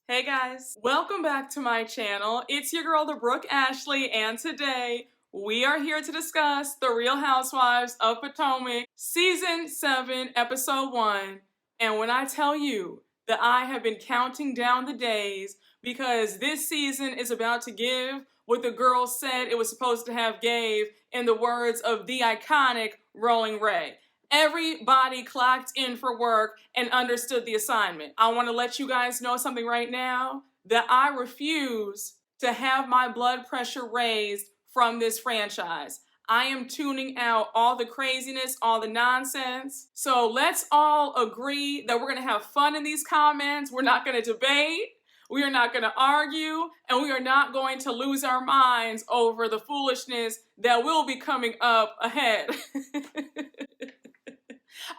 Hey guys, welcome back to my channel. It's your girl, the Brooke Ashley, and today we are here to discuss The Real Housewives of Potomac, Season 7, Episode 1. And when I tell you that I have been counting down the days because this season is about to give what the girls said it was supposed to have gave in the words of the iconic Rolling Ray. Everybody clocked in for work and understood the assignment. I want to let you guys know something right now, that I refuse to have my blood pressure raised from this franchise. I am tuning out all the craziness, all the nonsense. So let's all agree that we're going to have fun in these comments. We're not going to debate. We are not going to argue, and we are not going to lose our minds over the foolishness that will be coming up ahead.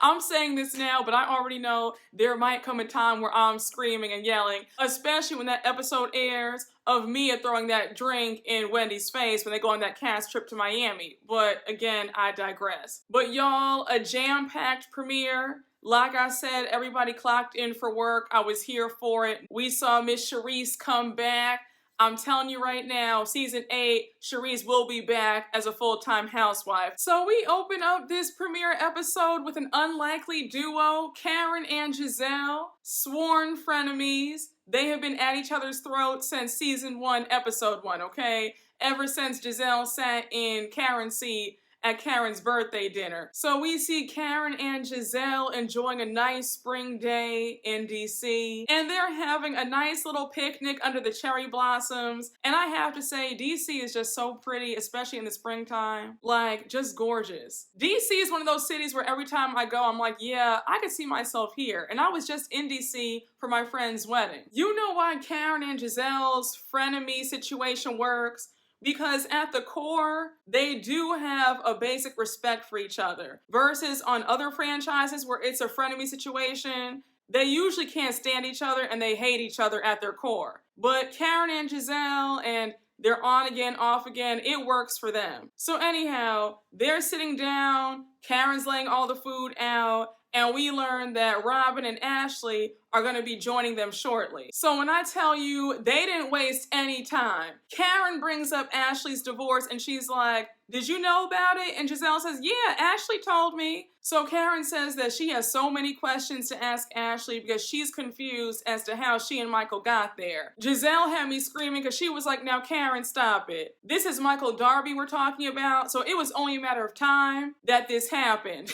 I'm saying this now, but I already know there might come a time where I'm screaming and yelling, especially when that episode airs of Mia throwing that drink in Wendy's face when they go on that cast trip to Miami. But again, I digress. But y'all, a jam-packed premiere. Like I said, everybody clocked in for work. I was here for it. We saw Miss Cherise come back. I'm telling you right now, Season 8, Cherise will be back as a full-time housewife. So we open up this premiere episode with an unlikely duo, Karen and Gizelle, sworn frenemies. They have been at each other's throats since Season 1, Episode 1, okay? Ever since Gizelle sat in Karen's seat at Karen's birthday dinner. So we see Karen and Gizelle enjoying a nice spring day in DC, and they're having a nice little picnic under the cherry blossoms. And I have to say, DC is just so pretty, especially in the springtime. Like, just gorgeous. DC is one of those cities where every time I go, I'm like, yeah, I could see myself here. And I was just in DC for my friend's wedding. You know why Karen and Gizelle's frenemy situation works? Because at the core, they do have a basic respect for each other. Versus on other franchises where it's a frenemy situation, they usually can't stand each other and they hate each other at their core. But Karen and Gizelle, and they're on again, off again, it works for them. So anyhow, they're sitting down, Karen's laying all the food out, and we learn that Robin and Ashley are going to be joining them shortly. So when I tell you, they didn't waste any time. Karen brings up Ashley's divorce and she's like, did you know about it? And Gizelle says, yeah, Ashley told me. So Karen says that she has so many questions to ask Ashley because she's confused as to how she and Michael got there. Gizelle had me screaming because she was like, now Karen, stop it. This is Michael Darby we're talking about, so it was only a matter of time that this happened.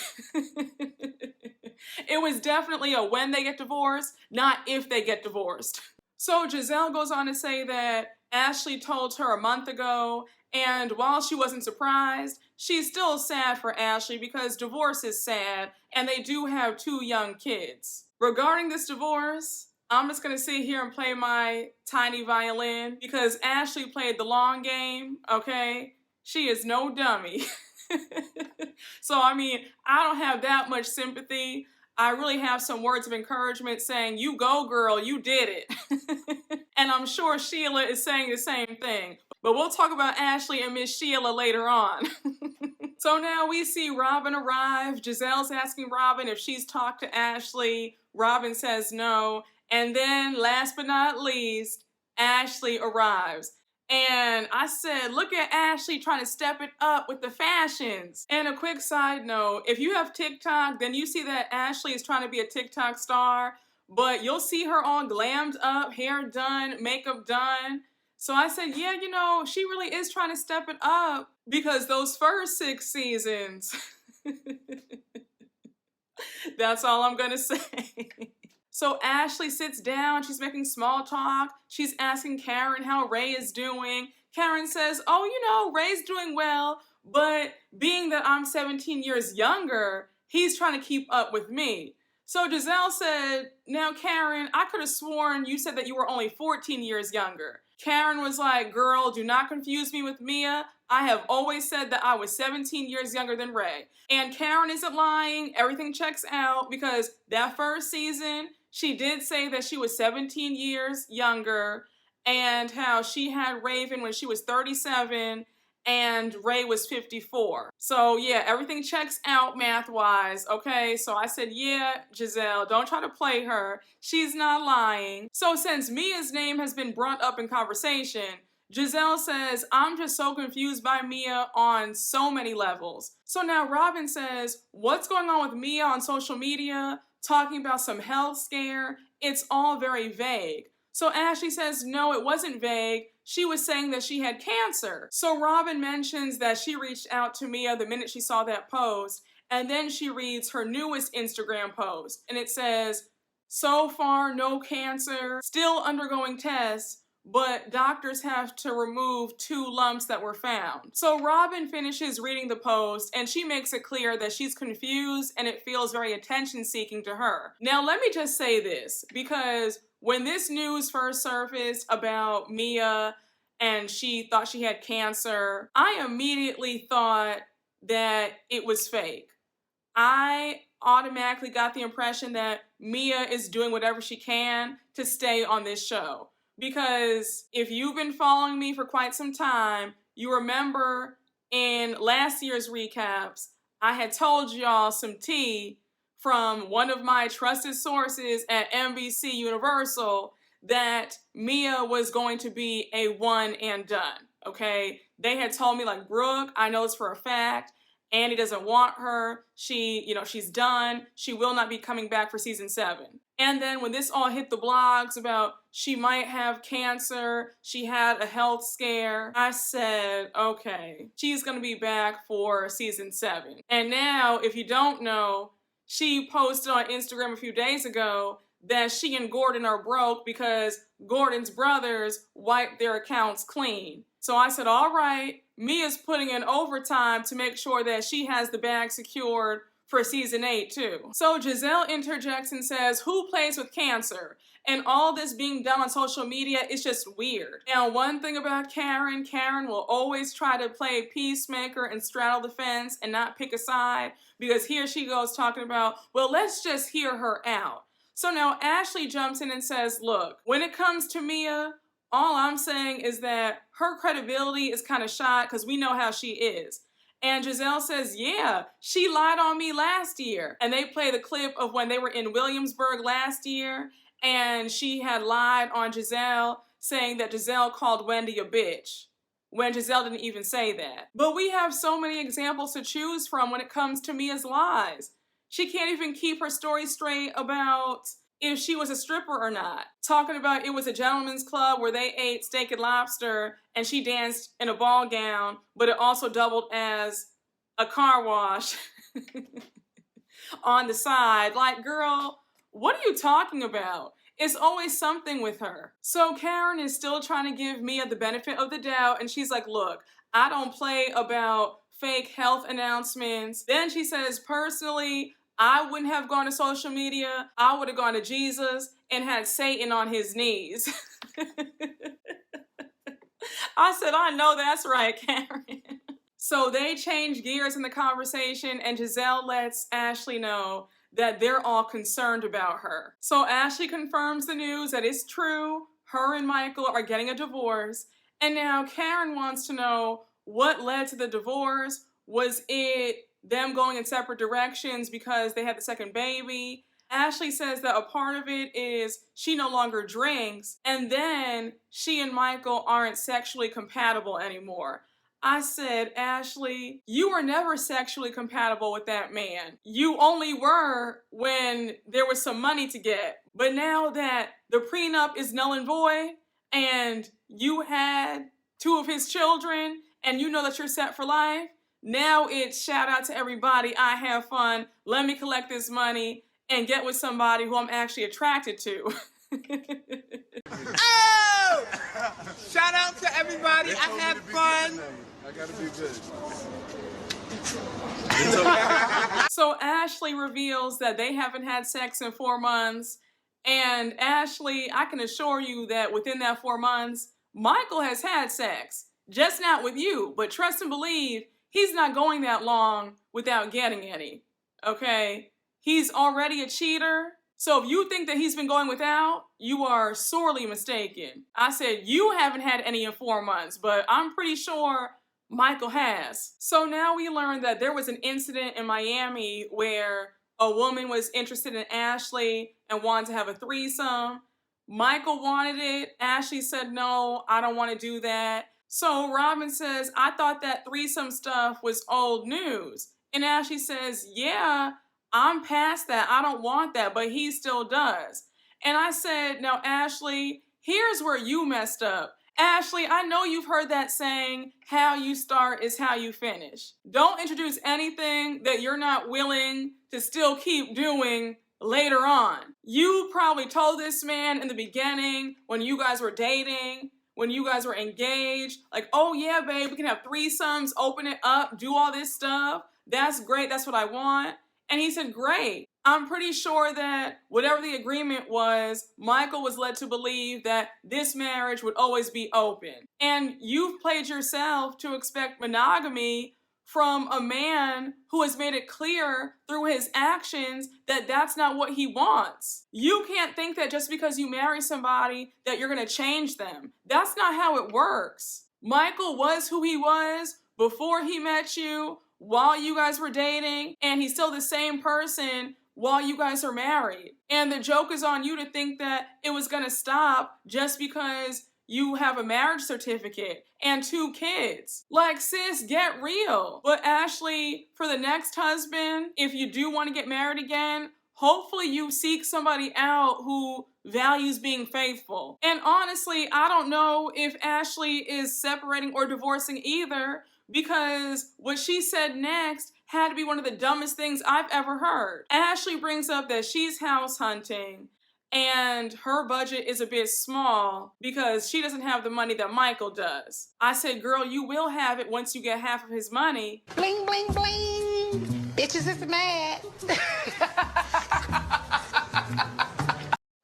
It was definitely a when they get divorced, not if they get divorced. So Gizelle goes on to say that Ashley told her a month ago, and while she wasn't surprised, she's still sad for Ashley because divorce is sad, and they do have 2 young kids. Regarding this divorce, I'm just going to sit here and play my tiny violin because Ashley played the long game, okay? She is no dummy. So, I mean, I don't have that much sympathy. I really have some words of encouragement saying, you go girl, you did it. And I'm sure Sheila is saying the same thing. But we'll talk about Ashley and Miss Sheila later on. So now we see Robin arrive. Gizelle's asking Robin if she's talked to Ashley. Robin says no. And then last but not least, Ashley arrives. And I said, look at Ashley trying to step it up with the fashions. And a quick side note, if you have TikTok, then you see that Ashley is trying to be a TikTok star, but you'll see her all glammed up, hair done, makeup done. So I said, yeah, you know, she really is trying to step it up because those first 6 seasons, that's all I'm gonna say. So Ashley sits down, she's making small talk, she's asking Karen how Ray is doing. Karen says, oh, you know, Ray's doing well, but being that I'm 17 years younger, he's trying to keep up with me. So Gizelle said, now Karen, I could have sworn you said that you were only 14 years younger. Karen was like, girl, do not confuse me with Mia. I have always said that I was 17 years younger than Ray. And Karen isn't lying, everything checks out because that first season, she did say that she was 17 years younger and how she had Raven when she was 37 and Ray was 54. So yeah, everything checks out math-wise, okay? So I said, yeah, Gizelle, don't try to play her. She's not lying. So since Mia's name has been brought up in conversation, Gizelle says, I'm just so confused by Mia on so many levels. So now Robin says, what's going on with Mia on social media? Talking about some health scare? It's all very vague. So Ashley says, no, it wasn't vague. She was saying that she had cancer. So Robin mentions that she reached out to Mia the minute she saw that post, and then she reads her newest Instagram post, and it says, so far, no cancer, still undergoing tests, but doctors have to remove 2 lumps that were found. So Robin finishes reading the post, and she makes it clear that she's confused and it feels very attention-seeking to her. Now, let me just say this, because when this news first surfaced about Mia and she thought she had cancer, I immediately thought that it was fake. I automatically got the impression that Mia is doing whatever she can to stay on this show. Because if you've been following me for quite some time, you remember in last year's recaps, I had told y'all some tea from one of my trusted sources at NBC Universal that Mia was going to be a one and done, okay? They had told me, like, Brooke, I know this for a fact. Andy doesn't want her. She's done. She will not be coming back for season 7. And then when this all hit the blogs about she might have cancer, she had a health scare, I said, okay, she's gonna be back for season 7. And now, if you don't know, she posted on Instagram a few days ago that she and Gordon are broke because Gordon's brothers wiped their accounts clean. So I said, all right, Mia's putting in overtime to make sure that she has the bag secured for season 8 too. So Gizelle interjects and says, who plays with cancer? And all this being done on social media is just weird. Now, one thing about Karen will always try to play peacemaker and straddle the fence and not pick a side, because here she goes talking about, well, let's just hear her out. So now Ashley jumps in and says, look, when it comes to Mia, all I'm saying is that her credibility is kind of shot because we know how she is. And Gizelle says, yeah, she lied on me last year. And they play the clip of when they were in Williamsburg last year, and she had lied on Gizelle, saying that Gizelle called Wendy a bitch, when Gizelle didn't even say that. But we have so many examples to choose from when it comes to Mia's lies. She can't even keep her story straight about if she was a stripper or not. Talking about it was a gentleman's club where they ate steak and lobster and she danced in a ball gown, but it also doubled as a car wash on the side. Like, girl, what are you talking about? It's always something with her. So Karen is still trying to give Mia the benefit of the doubt, and she's like, look, I don't play about fake health announcements. Then she says, personally, I wouldn't have gone to social media. I would have gone to Jesus and had Satan on his knees. I said, I know that's right, Karen. So they change gears in the conversation, and Gizelle lets Ashley know that they're all concerned about her. So Ashley confirms the news that it's true. Her and Michael are getting a divorce. And now Karen wants to know what led to the divorce. Was it them going in separate directions because they had the second baby? Ashley says that a part of it is she no longer drinks, and then she and Michael aren't sexually compatible anymore. I said, Ashley, you were never sexually compatible with that man. You only were when there was some money to get. But now that the prenup is null and void, and you had 2 of his children, and you know that you're set for life, now it's shout out to everybody, I have fun, let me collect this money, and get with somebody who I'm actually attracted to. Oh! Shout out to everybody, I have fun. I gotta be good. So Ashley reveals that they haven't had sex in 4 months. And Ashley, I can assure you that within that 4 months, Michael has had sex. Just not with you, but trust and believe, he's not going that long without getting any, okay? He's already a cheater. So if you think that he's been going without, you are sorely mistaken. I said you haven't had any in 4 months, but I'm pretty sure Michael has. So now we learned that there was an incident in Miami where a woman was interested in Ashley and wanted to have a threesome. Michael wanted it. Ashley said, no, I don't want to do that. So Robin says, I thought that threesome stuff was old news. And Ashley says, yeah, I'm past that. I don't want that, but he still does. And I said, now, Ashley, here's where you messed up. Ashley, I know you've heard that saying, how you start is how you finish. Don't introduce anything that you're not willing to still keep doing later on. You probably told this man in the beginning when you guys were dating, when you guys were engaged, like, oh yeah, babe, we can have threesomes, open it up, do all this stuff. That's great, that's what I want. And he said, great. I'm pretty sure that whatever the agreement was, Michael was led to believe that this marriage would always be open. And you've played yourself to expect monogamy from a man who has made it clear through his actions that that's not what he wants. You can't think that just because you marry somebody that you're gonna change them. That's not how it works. Michael was who he was before he met you, while you guys were dating, and he's still the same person while you guys are married. And the joke is on you to think that it was gonna stop just because you have a marriage certificate and 2 kids. Like, sis, get real. But Ashley, for the next husband, if you do want to get married again, hopefully you seek somebody out who values being faithful. And honestly, I don't know if Ashley is separating or divorcing either, because what she said next had to be one of the dumbest things I've ever heard. Ashley brings up that she's house hunting and her budget is a bit small because she doesn't have the money that Michael does. I said, girl, you will have it once you get half of his money. Bling, bling, bling. Bitches is mad.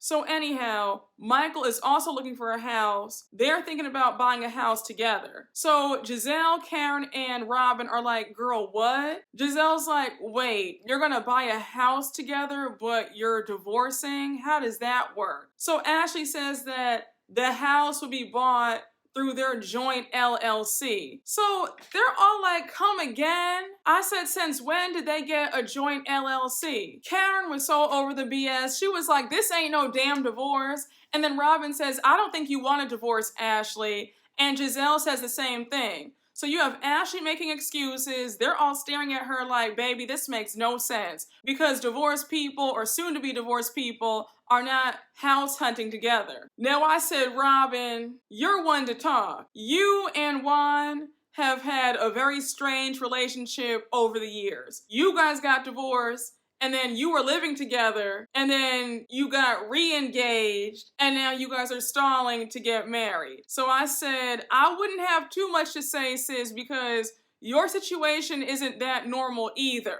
So anyhow, Michael is also looking for a house. They're thinking about buying a house together. So Gizelle, Karen, and Robin are like, girl, what? Giselle's like, wait, you're gonna buy a house together, but you're divorcing? How does that work? So Ashley says that the house would be bought through their joint LLC. So they're all like, come again? I said, since when did they get a joint LLC? Karen was so over the BS. She was like, this ain't no damn divorce. And then Robin says, I don't think you want a divorce, Ashley. And Gizelle says the same thing. So you have Ashley making excuses. They're all staring at her like, baby, this makes no sense. Because divorced people or soon to be divorced people are not house hunting together. Now I said, Robin, you're one to talk. You and Juan have had a very strange relationship over the years. You guys got divorced, and then you were living together, and then you got re-engaged, and now you guys are stalling to get married. So I said, I wouldn't have too much to say, sis, because your situation isn't that normal either.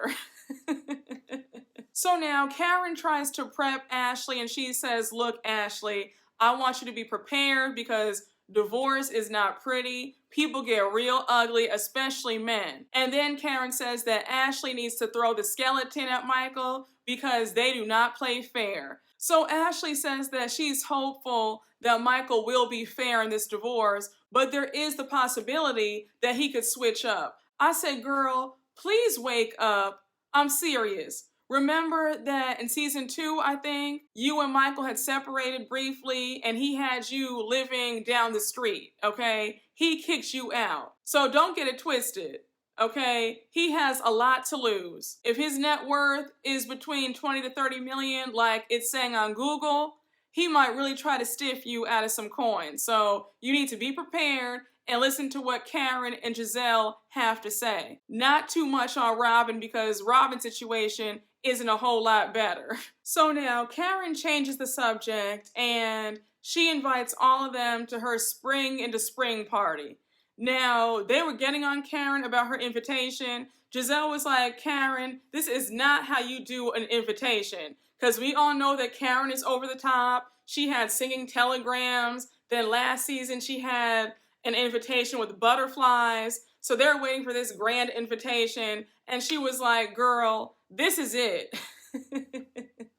So now Karen tries to prep Ashley and she says, look, Ashley, I want you to be prepared because divorce is not pretty. People get real ugly, especially men. And then Karen says that Ashley needs to throw the skeleton at Michael because they do not play fair. So Ashley says that she's hopeful that Michael will be fair in this divorce, but there is the possibility that he could switch up. I said, girl, please wake up. I'm serious. Remember that in season 2, I think, you and Michael had separated briefly and he had you living down the street, okay? He kicked you out. So don't get it twisted, okay? He has a lot to lose. If his net worth is between 20 to 30 million, like it's saying on Google, he might really try to stiff you out of some coin. So you need to be prepared and listen to what Karen and Gizelle have to say. Not too much on Robin because Robin's situation isn't a whole lot better. So now Karen changes the subject and she invites all of them to her spring into spring party. Now, they were getting on Karen about her invitation. Gizelle was like, Karen, this is not how you do an invitation. Because we all know that Karen is over the top. She had singing telegrams. Then last season she had an invitation with butterflies. So they're waiting for this grand invitation. And she was like, girl, this is it.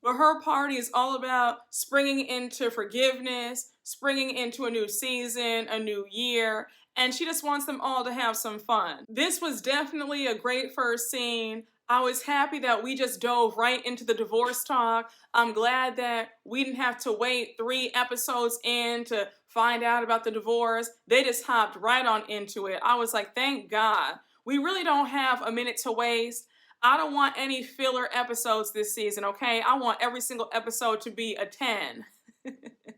But But her party is all about springing into forgiveness, springing into a new season, a new year, and she just wants them all to have some fun. This was definitely a great first scene. I was happy that we just dove right into the divorce talk. I'm glad that we didn't have to wait 3 episodes in to find out about the divorce. They just hopped right on into it. I was like, thank God. We really don't have a minute to waste. I don't want any filler episodes this season, okay? I want every single episode to be a 10.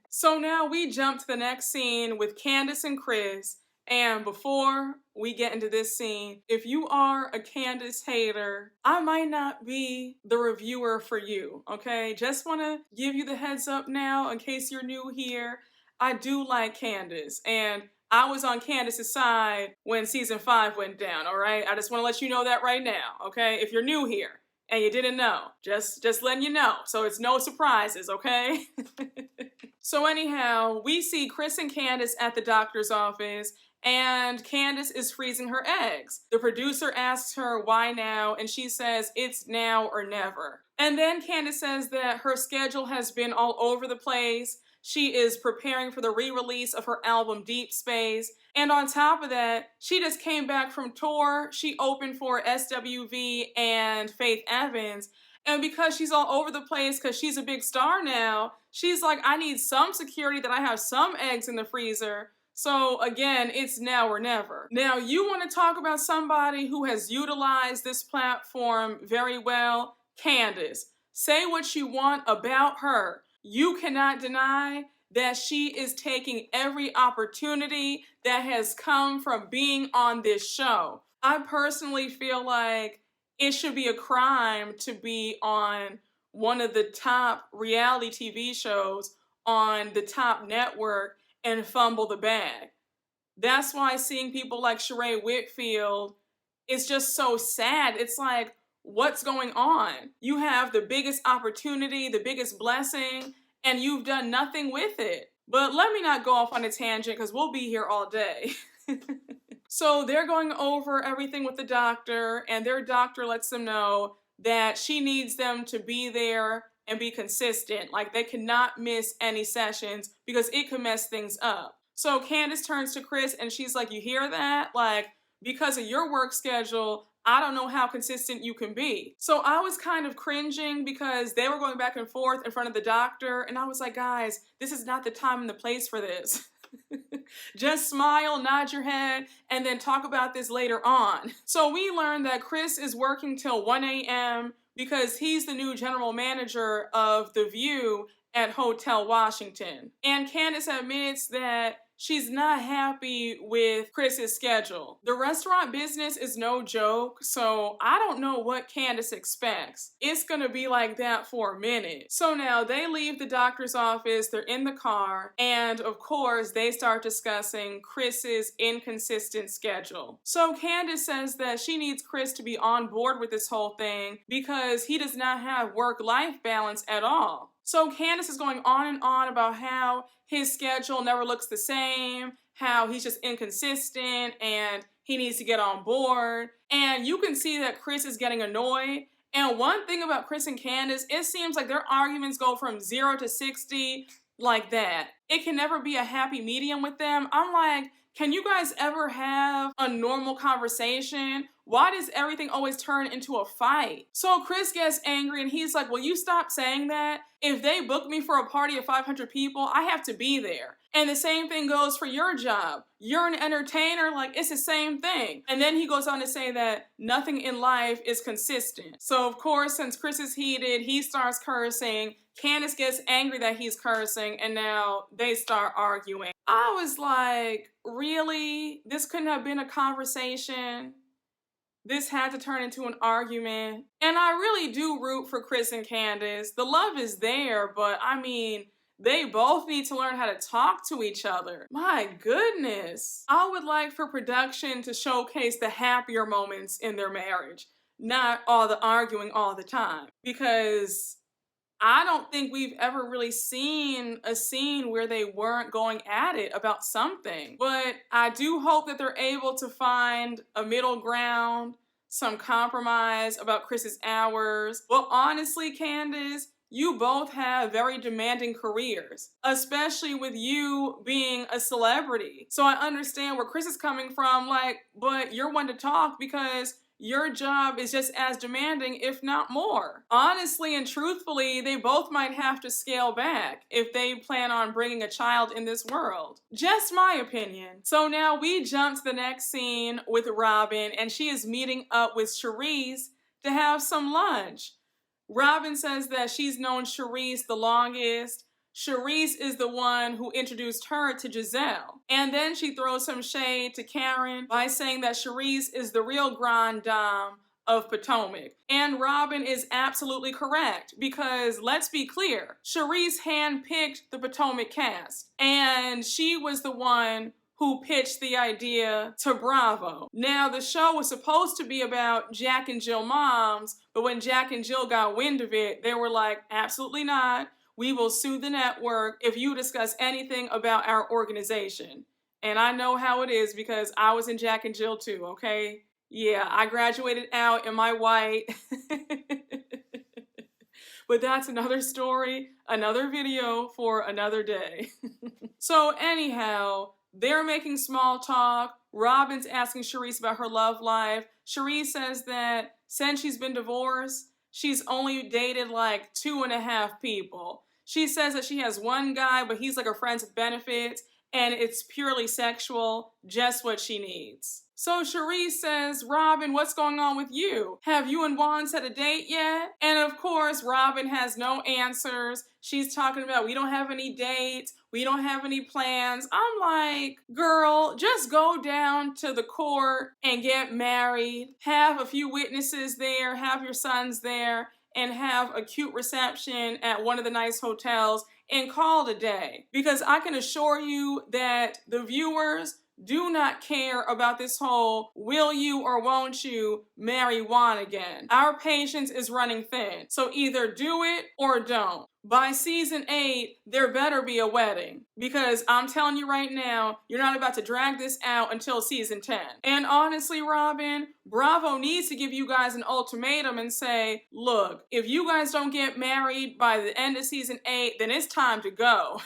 So now we jump to the next scene with Candace and Chris. And before we get into this scene, if you are a Candace hater, I might not be the reviewer for you, okay? Just want to give you the heads up now in case you're new here. I do like Candace, and I was on Candace's side when season 5 went down, all right? I just want to let you know that right now, okay? If you're new here and you didn't know, just letting you know, so it's no surprises, okay? So anyhow, we see Chris and Candace at the doctor's office, and Candace is freezing her eggs. The producer asks her why now, and she says it's now or never. And then Candace says that her schedule has been all over the place. She is preparing for the re-release of her album Deep Space. And on top of that, she just came back from tour. She opened for SWV and Faith Evans. And because she's all over the place, because she's a big star now, she's like, I need some security that I have some eggs in the freezer. So again, it's now or never. Now, you want to talk about somebody who has utilized this platform very well? Candace. Say what you want about her. You cannot deny that she is taking every opportunity that has come from being on this show. I personally feel like it should be a crime to be on one of the top reality TV shows on the top network and fumble the bag. That's why seeing people like Sheree Whitfield is just so sad. It's like, what's going on? You have the biggest opportunity, the biggest blessing, and you've done nothing with it. But let me not go off on a tangent because we'll be here all day. So they're going over everything with the doctor, and their doctor lets them know that she needs them to be there and be consistent. Like, they cannot miss any sessions because it could mess things up. So Candace turns to Chris and she's like, you hear that? Like, because of your work schedule, I don't know how consistent you can be. So I was kind of cringing because they were going back and forth in front of the doctor, and I was like, guys, this is not the time and the place for this. Just smile, nod your head, and then talk about this later on. So we learned that Chris is working till 1 a.m. because he's the new general manager of The View at Hotel Washington. And Candace admits that she's not happy with Chris's schedule. The restaurant business is no joke, so I don't know what Candace expects. It's gonna be like that for a minute. So now they leave the doctor's office, they're in the car, and of course they start discussing Chris's inconsistent schedule. So Candace says that she needs Chris to be on board with this whole thing because he does not have work-life balance at all. So Candace is going on and on about how his schedule never looks the same, how he's just inconsistent and he needs to get on board. And you can see that Chris is getting annoyed. And one thing about Chris and Candace, it seems like their arguments go from 0 to 60 like that. It can never be a happy medium with them. I'm like, can you guys ever have a normal conversation? Why does everything always turn into a fight? So Chris gets angry and he's like, will you stop saying that? If they book me for a party of 500 people, I have to be there. And the same thing goes for your job. You're an entertainer, like it's the same thing. And then he goes on to say that nothing in life is consistent. So of course, since Chris is heated, he starts cursing. Candace gets angry that he's cursing, and now they start arguing. I was like, really? This couldn't have been a conversation? This had to turn into an argument. And I really do root for Chris and Candace. The love is there, but I mean, they both need to learn how to talk to each other. My goodness. I would like for production to showcase the happier moments in their marriage, not all the arguing all the time. Because I don't think we've ever really seen a scene where they weren't going at it about something. But I do hope that they're able to find a middle ground, some compromise about Chris's hours. Well, honestly, Candace, you both have very demanding careers, especially with you being a celebrity. So I understand where Chris is coming from, like, but you're one to talk because your job is just as demanding, if not more. Honestly and truthfully, they both might have to scale back if they plan on bringing a child in this world. Just my opinion. So now we jump to the next scene with Robin, and she is meeting up with Cherise to have some lunch. Robin says that she's known Cherise the longest. Cherise is the one who introduced her to Gizelle. And then she throws some shade to Karen by saying that Cherise is the real grande dame of Potomac. And Robin is absolutely correct because let's be clear, Cherise handpicked the Potomac cast and she was the one who pitched the idea to Bravo. Now, the show was supposed to be about Jack and Jill moms, but when Jack and Jill got wind of it, they were like, absolutely not. We will sue the network if you discuss anything about our organization. And I know how it is because I was in Jack and Jill too, okay? Yeah, I graduated out in my white. But that's another story, another video for another day. So anyhow, they're making small talk. Robin's asking Cherise about her love life. Cherise says that since she's been divorced, she's only dated like 2.5 people. She says that she has one guy, but he's like her friends with benefits, and it's purely sexual, just what she needs. So Cherise says, Robin, what's going on with you? Have you and Juan set a date yet? And of course, Robin has no answers. She's talking about, we don't have any dates. We don't have any plans. I'm like, girl, just go down to the court and get married. Have a few witnesses there. Have your sons there. And have a cute reception at one of the nice hotels and call it a day. Because I can assure you that the viewers do not care about this whole will you or won't you marry Juan again. Our patience is running thin. So either do it or don't. By season 8, there better be a wedding. Because I'm telling you right now, you're not about to drag this out until season 10. And honestly, Robin, Bravo needs to give you guys an ultimatum and say, look, if you guys don't get married by the end of season 8, then it's time to go.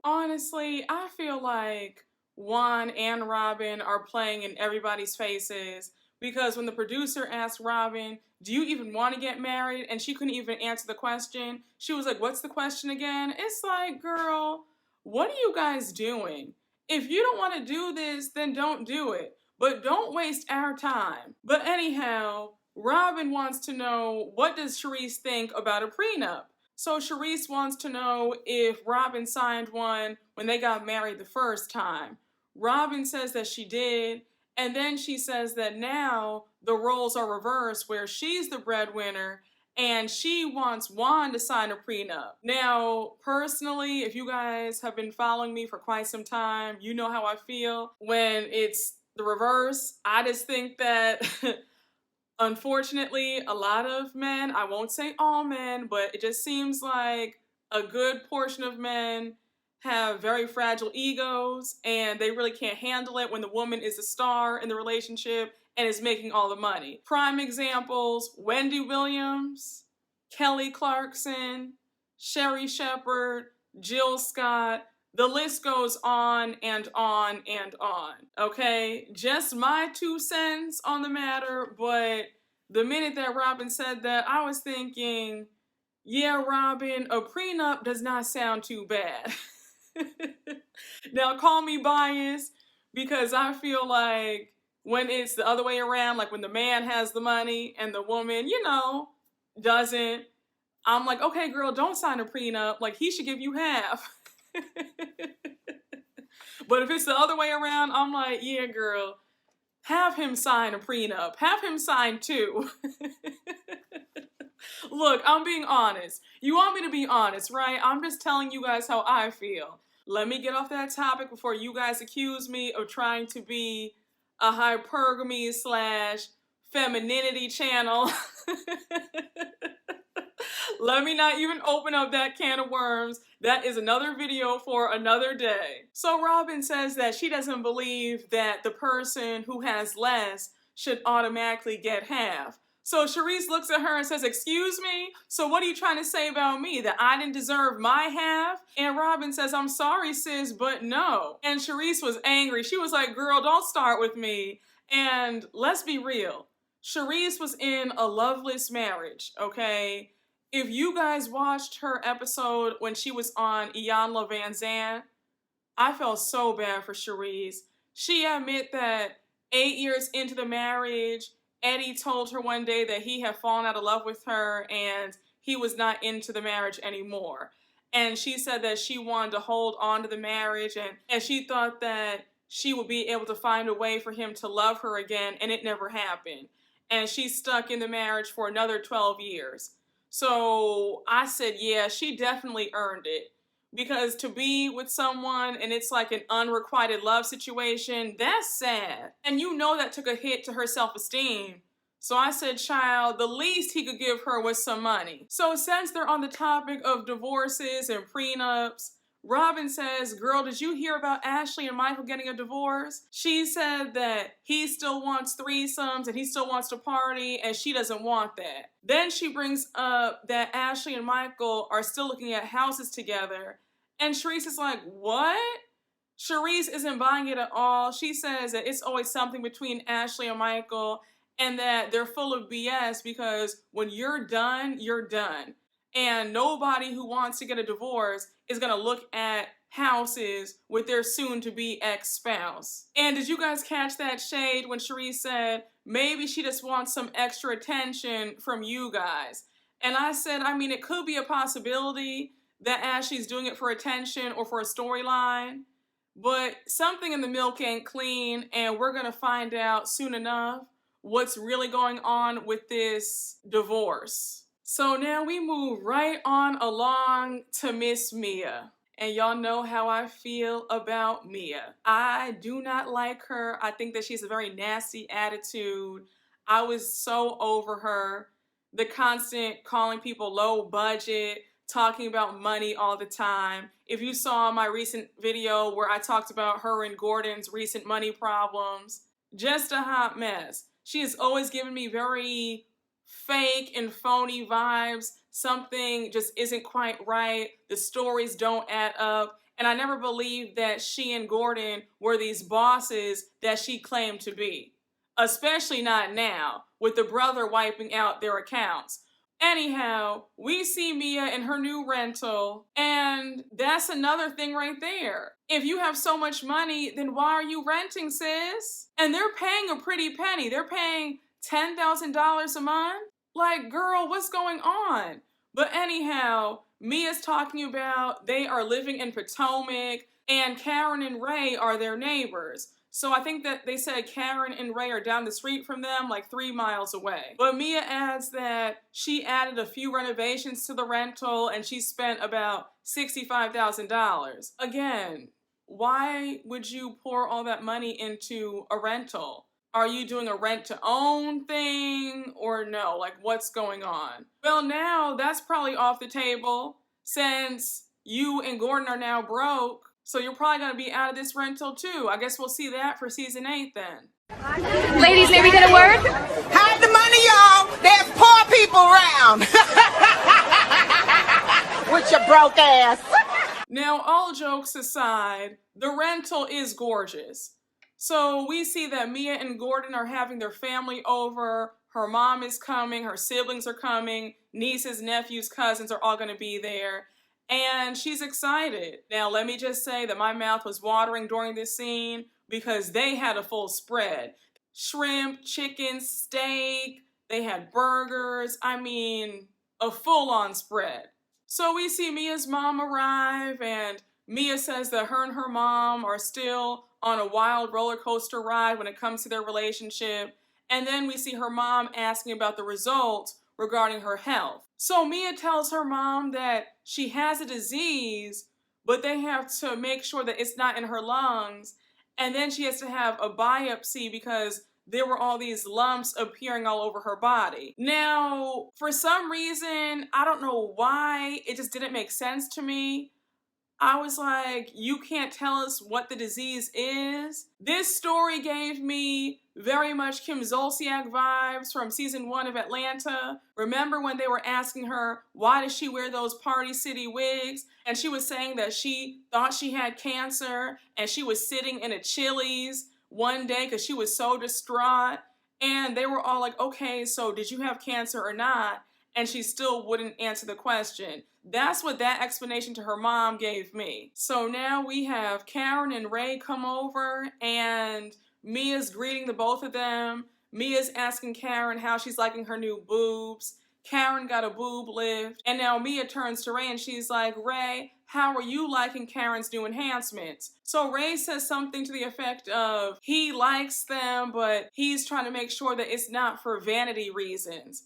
Honestly, I feel like Juan and Robin are playing in everybody's faces because when the producer asked Robin, do you even want to get married? And she couldn't even answer the question. She was like, what's the question again? It's like, girl, what are you guys doing? If you don't want to do this, then don't do it. But don't waste our time. But anyhow, Robin wants to know, what does Cherise think about a prenup? So Cherise wants to know if Robin signed one when they got married the first time. Robin says that she did, and then she says that now the roles are reversed where she's the breadwinner and she wants Juan to sign a prenup. Now, personally, if you guys have been following me for quite some time, you know how I feel when it's the reverse. I just think that unfortunately, a lot of men, I won't say all men, but it just seems like a good portion of men have very fragile egos and they really can't handle it when the woman is the star in the relationship and is making all the money. Prime examples, Wendy Williams, Kelly Clarkson, Sherry Shepherd, Jill Scott. The list goes on and on and on, okay? Just my 2 cents on the matter, but the minute that Robin said that, I was thinking, yeah, Robin, a prenup does not sound too bad. Now, call me biased because I feel like when it's the other way around, like when the man has the money and the woman, you know, doesn't, I'm like, okay, girl, don't sign a prenup. Like, he should give you half. But if it's the other way around, I'm like, yeah, girl, have him sign a prenup. Have him sign 2. Look, I'm being honest. You want me to be honest, right? I'm just telling you guys how I feel. Let me get off that topic before you guys accuse me of trying to be a hypergamy / femininity channel. Let me not even open up that can of worms. That is another video for another day. So Robin says that she doesn't believe that the person who has less should automatically get half. So Cherise looks at her and says, excuse me? So what are you trying to say about me? That I didn't deserve my half? And Robin says, I'm sorry, sis, but no. And Cherise was angry. She was like, girl, don't start with me. And let's be real. Cherise was in a loveless marriage, okay? If you guys watched her episode when she was on Iyanla Van Zandt, I felt so bad for Cherise. She admitted that 8 years into the marriage, Eddie told her one day that he had fallen out of love with her and he was not into the marriage anymore. And she said that she wanted to hold on to the marriage and she thought that she would be able to find a way for him to love her again, and it never happened. And she's stuck in the marriage for another 12 years. So I said, yeah, she definitely earned it. Because to be with someone and it's like an unrequited love situation, that's sad. And you know that took a hit to her self-esteem. So I said, child, the least he could give her was some money. So since they're on the topic of divorces and prenups, Robin says, girl, did you hear about Ashley and Michael getting a divorce? She said that he still wants threesomes and he still wants to party and she doesn't want that. Then she brings up that Ashley and Michael are still looking at houses together. And Cherise is like, what? Cherise isn't buying it at all. She says that it's always something between Ashley and Michael and that they're full of BS because when you're done, you're done. And nobody who wants to get a divorce is going to look at houses with their soon-to-be ex-spouse. And did you guys catch that shade when Cherise said, maybe she just wants some extra attention from you guys? And I said, I mean, it could be a possibility that Ashley's doing it for attention or for a storyline, but something in the milk ain't clean, and we're going to find out soon enough what's really going on with this divorce. So now we move right on along to Miss Mia. And y'all know how I feel about Mia. I do not like her. I think that she has a very nasty attitude. I was so over her. The constant calling people low budget, talking about money all the time. If you saw my recent video where I talked about her and Gordon's recent money problems, just a hot mess. She has always given me very fake and phony vibes. Something just isn't quite right. The stories don't add up. And I never believed that she and Gordon were these bosses that she claimed to be. Especially not now, with the brother wiping out their accounts. Anyhow, we see Mia in her new rental, and that's another thing right there. If you have so much money, then why are you renting, sis? And they're paying a pretty penny. They're paying $10,000 a month? Like, girl, what's going on? But anyhow, Mia's talking about they are living in Potomac, and Karen and Ray are their neighbors. So I think that they said Karen and Ray are down the street from them, like 3 miles away. But Mia adds that she added a few renovations to the rental and she spent about $65,000. Again, why would you pour all that money into a rental? Are you doing a rent-to-own thing or no? Like, what's going on? Well, now that's probably off the table since you and Gordon are now broke. So you're probably going to be out of this rental too. I guess we'll see that for season 8 then. Ladies, may we get a word? Hide the money, y'all. There's poor people around. With your broke ass. Now, all jokes aside, the rental is gorgeous. So we see that Mia and Gordon are having their family over. Her mom is coming. Her siblings are coming. Nieces, nephews, cousins are all going to be there. And she's excited. Now, let me just say that my mouth was watering during this scene because they had a full spread. Shrimp, chicken, steak, they had burgers. I mean, a full-on spread. So we see Mia's mom arrive, and Mia says that her and her mom are still on a wild roller coaster ride when it comes to their relationship. And then we see her mom asking about the results regarding her health. So Mia tells her mom that she has a disease, but they have to make sure that it's not in her lungs. And then she has to have a biopsy because there were all these lumps appearing all over her body. Now, for some reason, I don't know why, it just didn't make sense to me. I was like, you can't tell us what the disease is? This story gave me very much Kim Zolciak vibes from season 1 of Atlanta. Remember when they were asking her, why does she wear those Party City wigs? And she was saying that she thought she had cancer and she was sitting in a Chili's one day because she was so distraught. And they were all like, okay, so did you have cancer or not? And she still wouldn't answer the question. That's what that explanation to her mom gave me. So now we have Karen and Ray come over, and Mia's greeting the both of them. Mia's asking Karen how she's liking her new boobs. Karen got a boob lift. And now Mia turns to Ray and she's like, Ray, how are you liking Karen's new enhancements? So Ray says something to the effect of, he likes them, but he's trying to make sure that it's not for vanity reasons.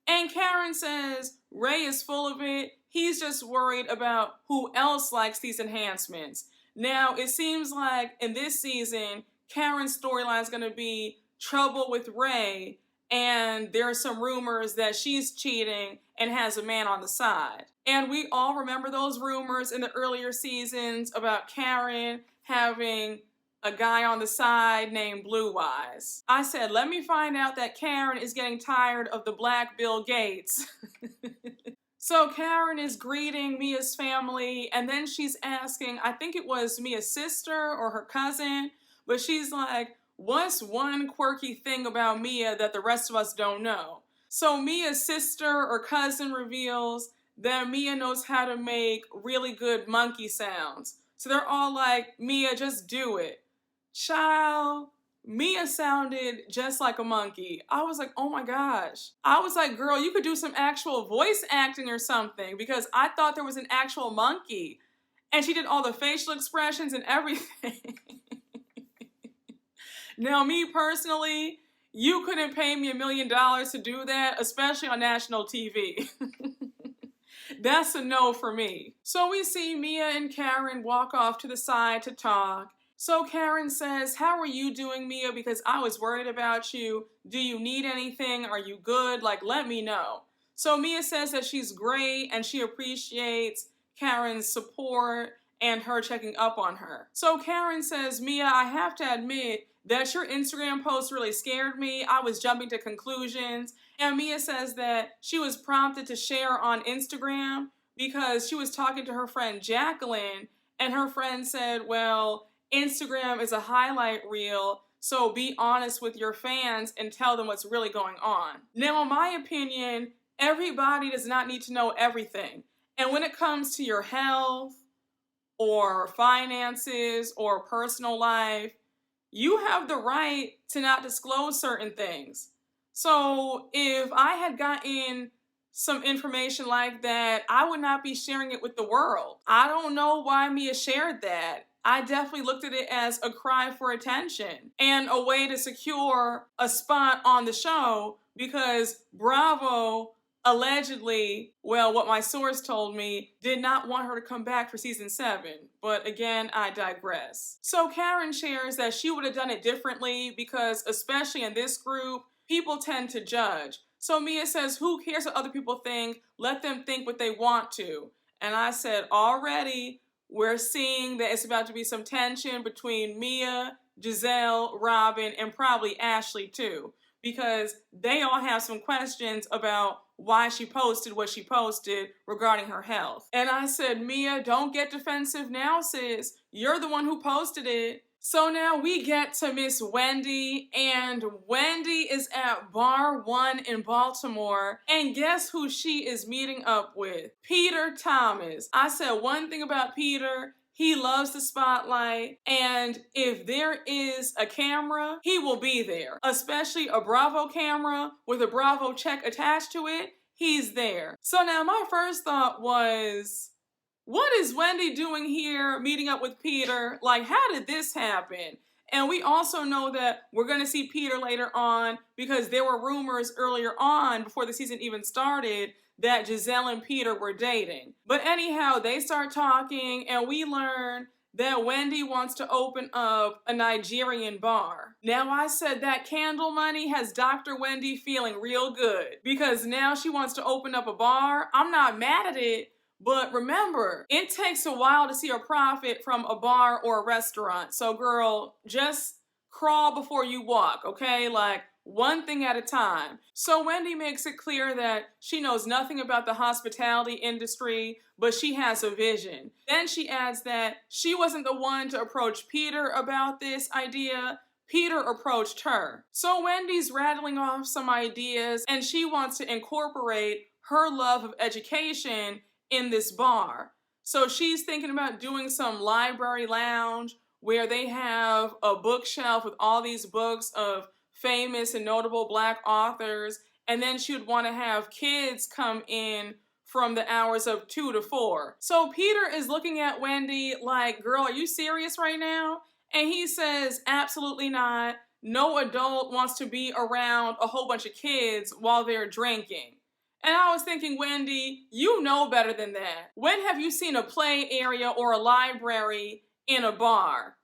And Karen says, Ray is full of it. He's just worried about who else likes these enhancements. Now, it seems like in this season, Karen's storyline is going to be trouble with Ray, and there are some rumors that she's cheating and has a man on the side. And we all remember those rumors in the earlier seasons about Karen having a guy on the side named Blue Eyes. I said, let me find out that Karen is getting tired of the Black Bill Gates. So Karen is greeting Mia's family, and then she's asking, I think it was Mia's sister or her cousin, but she's like, what's one quirky thing about Mia that the rest of us don't know? So Mia's sister or cousin reveals that Mia knows how to make really good monkey sounds. So they're all like, Mia, just do it. Child, Mia sounded just like a monkey. I was like, oh my gosh. I was like, girl, you could do some actual voice acting or something, because I thought there was an actual monkey. And she did all the facial expressions and everything. Now, me personally, you couldn't pay me $1 million to do that, especially on national TV. That's a no for me. So we see Mia and Karen walk off to the side to talk. So Karen says, how are you doing, Mia? Because I was worried about you. Do you need anything? Are you good? Like, let me know. So Mia says that she's great and she appreciates Karen's support and her checking up on her. So Karen says, Mia, I have to admit that your Instagram post really scared me. I was jumping to conclusions. And Mia says that she was prompted to share on Instagram because she was talking to her friend Jacqueline, and her friend said, well, Instagram is a highlight reel, so be honest with your fans and tell them what's really going on. Now, in my opinion, everybody does not need to know everything. And when it comes to your health or finances or personal life, you have the right to not disclose certain things. So if I had gotten some information like that, I would not be sharing it with the world. I don't know why Mia shared that. I definitely looked at it as a cry for attention and a way to secure a spot on the show, because Bravo allegedly, well, what my source told me, did not want her to come back for season 7. But again, I digress. So Karen shares that she would have done it differently because, especially in this group, people tend to judge. So Mia says, who cares what other people think? Let them think what they want to. And I said, already, we're seeing that it's about to be some tension between Mia, Gizelle, Robin, and probably Ashley too, because they all have some questions about why she posted what she posted regarding her health. And I said, Mia, don't get defensive now, sis. You're the one who posted it. So now we get to Miss Wendy, and Wendy is at Bar 1 in Baltimore, and guess who she is meeting up with? Peter Thomas. I said one thing about Peter: he loves the spotlight, and if there is a camera, he will be there. Especially a Bravo camera with a Bravo check attached to it, he's there. So now my first thought was, what is Wendy doing here meeting up with Peter? Like, how did this happen? And we also know that we're going to see Peter later on, because there were rumors earlier on, before the season even started, that Gizelle and Peter were dating. But anyhow, they start talking, and we learn that Wendy wants to open up a Nigerian bar. Now, I said that candle money has Dr. Wendy feeling real good, because now she wants to open up a bar. I'm not mad at it, But remember, it takes a while to see a profit from a bar or a restaurant. So girl, just crawl before you walk, okay? Like, one thing at a time. So Wendy makes it clear that she knows nothing about the hospitality industry, but she has a vision. Then she adds that she wasn't the one to approach Peter about this idea. Peter approached her. So Wendy's rattling off some ideas, and she wants to incorporate her love of education in this bar. So she's thinking about doing some library lounge where they have a bookshelf with all these books of famous and notable Black authors, and then she would want to have kids come in from the hours of 2 to 4. So Peter is looking at Wendy like, girl, are you serious right now? And he says, absolutely not. No adult wants to be around a whole bunch of kids while they're drinking. And I was thinking, Wendy, you know better than that. When have you seen a play area or a library in a bar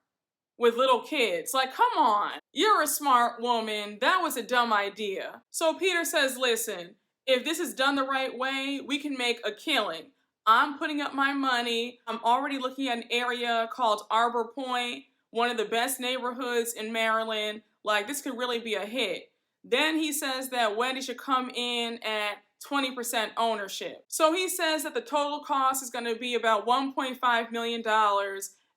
with little kids? Like, come on. You're a smart woman. That was a dumb idea. So Peter says, listen, if this is done the right way, we can make a killing. I'm putting up my money. I'm already looking at an area called Arbor Point, one of the best neighborhoods in Maryland. Like, this could really be a hit. Then he says that Wendy should come in at 20% ownership. So he says that the total cost is going to be about $1.5 million.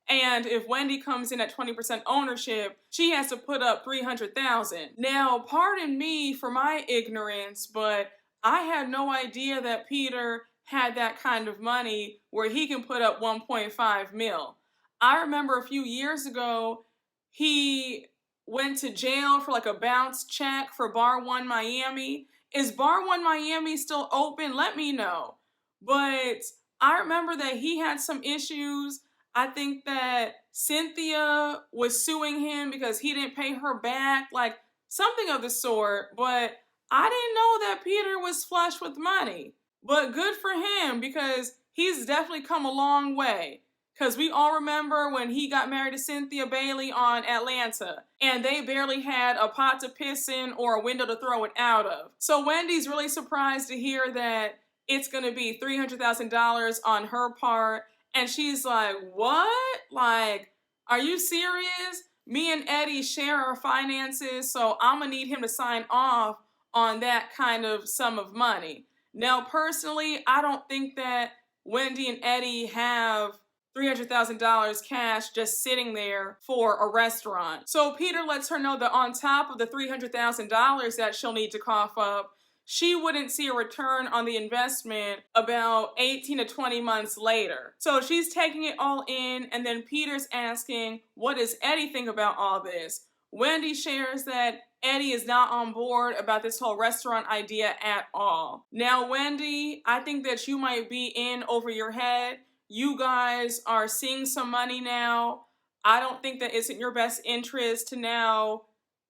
And if Wendy comes in at 20% ownership, she has to put up $300,000. Now, pardon me for my ignorance, but I had no idea that Peter had that kind of money where he can put up 1.5 mil. I remember a few years ago, he went to jail for like a bounce check for Bar 1 Miami. Is Bar 1 Miami still open? Let me know. But I remember that he had some issues. I think that Cynthia was suing him because he didn't pay her back, like something of the sort. But I didn't know that Peter was flush with money. But good for him, because he's definitely come a long way. Because we all remember when he got married to Cynthia Bailey on Atlanta, and they barely had a pot to piss in or a window to throw it out of. So Wendy's really surprised to hear that it's going to be $300,000 on her part. And she's like, what? Like, are you serious? Me and Eddie share our finances, so I'm going to need him to sign off on that kind of sum of money. Now, personally, I don't think that Wendy and Eddie have $300,000 cash just sitting there for a restaurant. So Peter lets her know that on top of the $300,000 that she'll need to cough up, she wouldn't see a return on the investment about 18 to 20 months later. So she's taking it all in, and then Peter's asking, what does Eddie think about all this? Wendy shares that Eddie is not on board about this whole restaurant idea at all. Now, Wendy, I think that you might be in over your head. You guys are seeing some money now. I don't think that it's in your best interest to now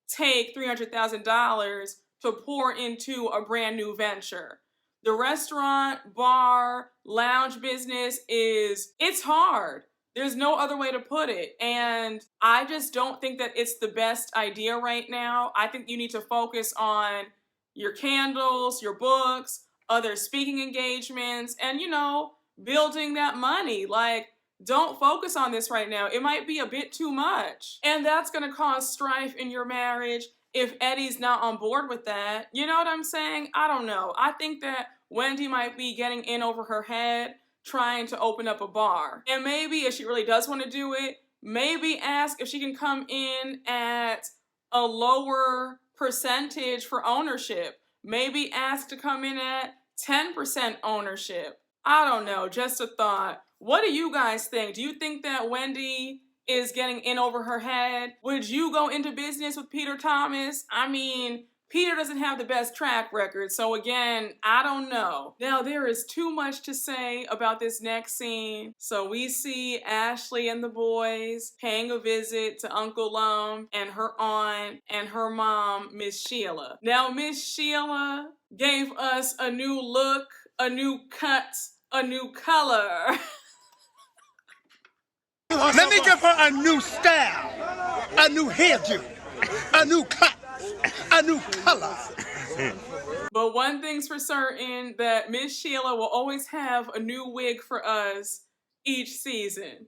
take $300,000 to pour into a brand new venture. The restaurant, bar, lounge business it's hard. There's no other way to put it. And I just don't think that it's the best idea right now. I think you need to focus on your candles, your books, other speaking engagements, and, building that money. Like, don't focus on this right now. It might be a bit too much. And that's going to cause strife in your marriage if Eddie's not on board with that. You know what I'm saying? I don't know. I think that Wendy might be getting in over her head trying to open up a bar. And maybe if she really does want to do it, maybe ask if she can come in at a lower percentage for ownership. Maybe ask to come in at 10% ownership. I don't know, just a thought. What do you guys think? Do you think that Wendy is getting in over her head? Would you go into business with Peter Thomas? I mean, Peter doesn't have the best track record, so again, I don't know. Now, there is too much to say about this next scene. So we see Ashley and the boys paying a visit to Uncle Lum and her aunt and her mom, Miss Sheila. Now, Miss Sheila gave us a new look, a new cut, a new color. Let me give her a new style, a new hairdo, a new cut, a new color. But one thing's for certain, that Miss Sheila will always have a new wig for us each season.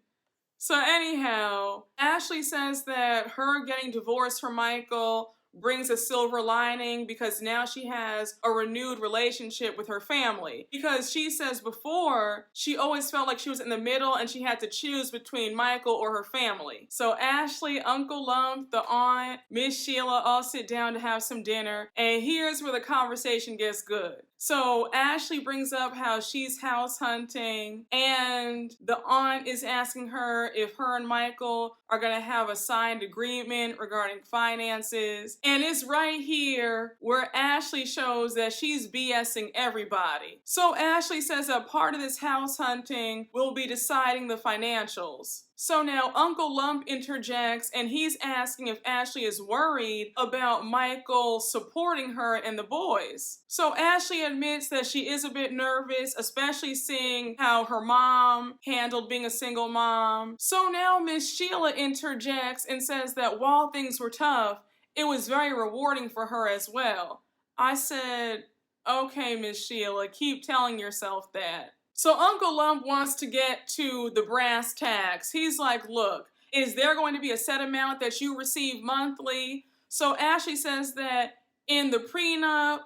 So anyhow, Ashley says that her getting divorced from Michael brings a silver lining because now she has a renewed relationship with her family. Because she says before, she always felt like she was in the middle and she had to choose between Michael or her family. So Ashley, Uncle Lump, the aunt, Miss Sheila all sit down to have some dinner, and here's where the conversation gets good. So Ashley brings up how she's house hunting, and the aunt is asking her if her and Michael are gonna have a signed agreement regarding finances. And it's right here where Ashley shows that she's BSing everybody. So Ashley says that part of this house hunting will be deciding the financials. So now Uncle Lump interjects, and he's asking if Ashley is worried about Michael supporting her and the boys. So Ashley admits that she is a bit nervous, especially seeing how her mom handled being a single mom. So now Miss Sheila interjects and says that while things were tough, it was very rewarding for her as well. I said, okay, Miss Sheila, keep telling yourself that. So Uncle Lump wants to get to the brass tacks. He's like, look, is there going to be a set amount that you receive monthly? So Ashley says that in the prenup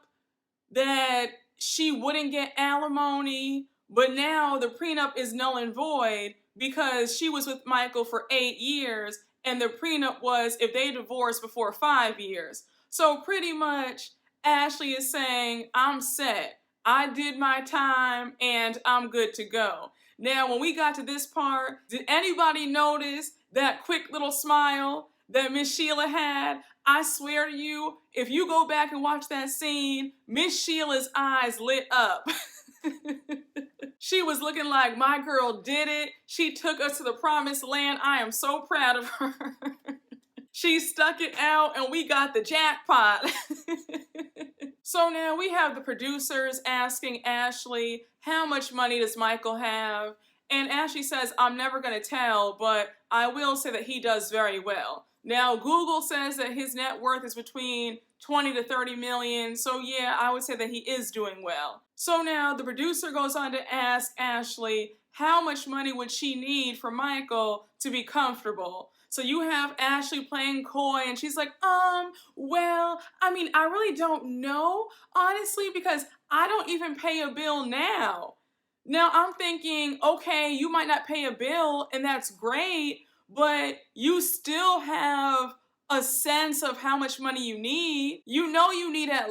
that she wouldn't get alimony, but now the prenup is null and void because she was with Michael for 8 years, and the prenup was if they divorced before 5 years. So pretty much Ashley is saying, I'm set. I did my time and I'm good to go. Now, when we got to this part, did anybody notice that quick little smile that Miss Sheila had? I swear to you, if you go back and watch that scene, Miss Sheila's eyes lit up. She was looking like, my girl did it. She took us to the promised land. I am so proud of her. She stuck it out and we got the jackpot. So now we have the producers asking Ashley, how much money does Michael have? And Ashley says, I'm never going to tell, but I will say that he does very well. Now, Google says that his net worth is between 20 to 30 million. So yeah, I would say that he is doing well. So now the producer goes on to ask Ashley, how much money would she need for Michael to be comfortable? So you have Ashley playing coy, and she's like, well, I mean, I really don't know, honestly, because I don't even pay a bill now. Now I'm thinking, okay, you might not pay a bill, and that's great, but you still have a sense of how much money you need. You know you need at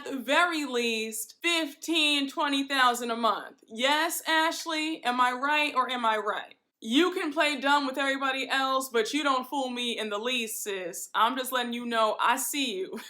the very least, 15, 20,000 a month. Yes, Ashley, am I right or am I right? You can play dumb with everybody else, but you don't fool me in the least, sis. I'm just letting you know I see you.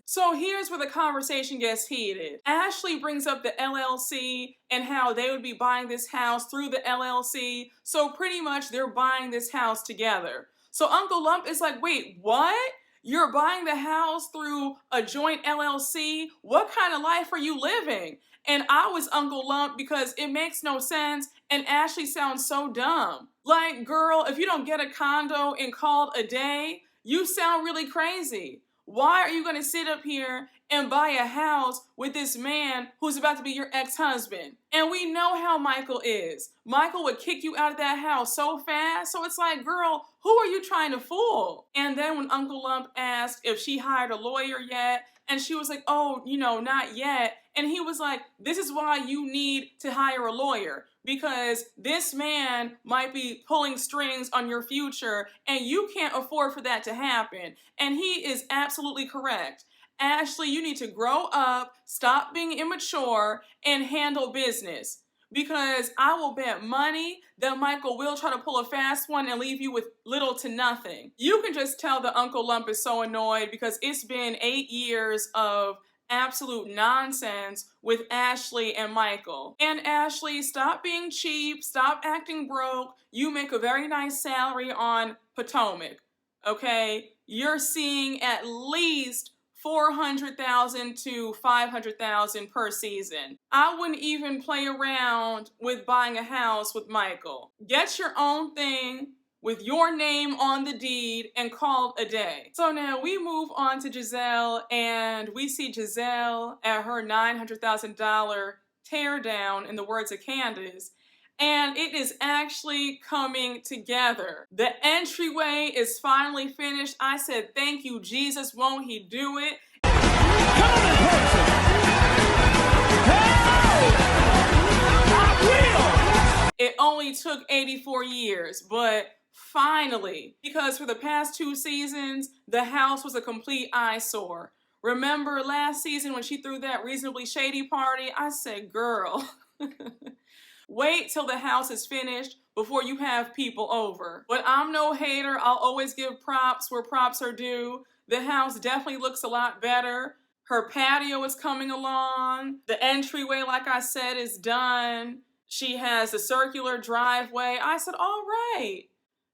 So here's where the conversation gets heated. Ashley brings up the LLC and how they would be buying this house through the LLC. So pretty much they're buying this house together. So Uncle Lump is like, wait, what? You're buying the house through a joint LLC? What kind of life are you living? And I was Uncle Lump because it makes no sense and Ashley sounds so dumb. Like, girl, if you don't get a condo and called a day, you sound really crazy. Why are you going to sit up here and buy a house with this man who's about to be your ex-husband? And we know how Michael is. Michael would kick you out of that house so fast. So it's like, girl, who are you trying to fool? And then when Uncle Lump asked if she hired a lawyer yet, and she was like, oh, not yet. And he was like, this is why you need to hire a lawyer, because this man might be pulling strings on your future and you can't afford for that to happen. And he is absolutely correct. Ashley, you need to grow up, stop being immature, and handle business. Because I will bet money that Michael will try to pull a fast one and leave you with little to nothing. You can just tell that Uncle Lump is so annoyed because it's been 8 years of absolute nonsense with Ashley and Michael. And Ashley, stop being cheap, stop acting broke. You make a very nice salary on Potomac, okay? You're seeing at least $400,000 to $500,000 per season. I wouldn't even play around with buying a house with Michael. Get your own thing, with your name on the deed and called a day. So now we move on to Gizelle, and we see Gizelle at her $900,000 teardown, in the words of Candace, and it is actually coming together. The entryway is finally finished. I said, thank you, Jesus, won't he do it? It only took 84 years, but finally, because for the past 2 seasons, the house was a complete eyesore. Remember last season when she threw that reasonably shady party? I said, girl, wait till the house is finished before you have people over. But I'm no hater. I'll always give props where props are due. The house definitely looks a lot better. Her patio is coming along. The entryway, like I said, is done. She has a circular driveway. I said, all right.